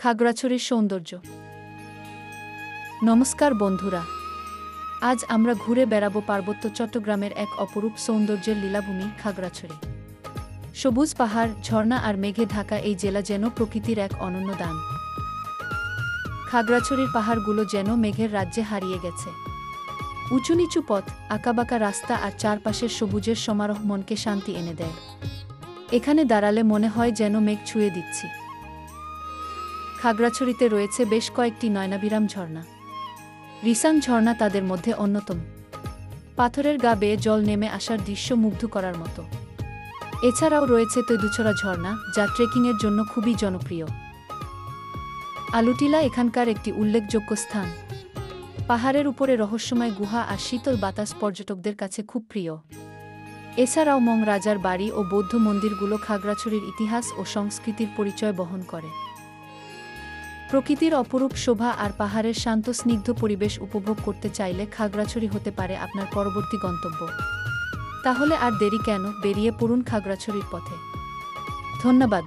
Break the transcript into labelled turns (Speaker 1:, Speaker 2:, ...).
Speaker 1: খাগড়াছড়ির সৌন্দর্য। নমস্কার বন্ধুরা, আজ আমরা ঘুরে বেড়াবো পার্বত্য চট্টগ্রামের এক অপরূপ সৌন্দর্যের লীলাভূমি খাগড়াছড়ি। সবুজ পাহাড়, ঝর্ণা আর মেঘে ঢাকা এই জেলা যেন প্রকৃতির এক অনন্য দান। খাগড়াছড়ির পাহাড়গুলো যেন মেঘের রাজ্যে হারিয়ে গেছে। উঁচু নিচু পথ, আঁকাবাঁকা রাস্তা আর চারপাশের সবুজের সমারোহ মনকে শান্তি এনে দেয়। এখানে দাঁড়ালে মনে হয় যেন মেঘ ছুঁয়ে দিচ্ছি। খাগড়াছড়িতে রয়েছে বেশ কয়েকটি নয়নাভিরাম ঝর্ণা। রিসাং ঝর্ণা তাদের মধ্যে অন্যতম। পাথরের গা বেয়ে জল নেমে আসার দৃশ্য মুগ্ধ করার মতো। এছাড়াও রয়েছে তৈদুছড়া ঝর্ণা, যা ট্রেকিংয়ের জন্য খুবই জনপ্রিয়। আলুটিলা এখানকার একটি উল্লেখযোগ্য স্থান। পাহাড়ের উপরে রহস্যময় গুহা আর শীতল বাতাস পর্যটকদের কাছে খুব প্রিয়। এছাড়াও মং রাজার বাড়ি ও বৌদ্ধ মন্দিরগুলো খাগড়াছড়ির ইতিহাস ও সংস্কৃতির পরিচয় বহন করে। প্রকৃতির অপরূপ শোভা আর পাহাড়ের শান্ত স্নিগ্ধ পরিবেশ উপভোগ করতে চাইলে খাগড়াছড়ি হতে পারে আপনার পরবর্তী গন্তব্য। তাহলে আর দেরি কেন, বেরিয়ে পড়ুন খাগড়াছড়ির পথে। ধন্যবাদ।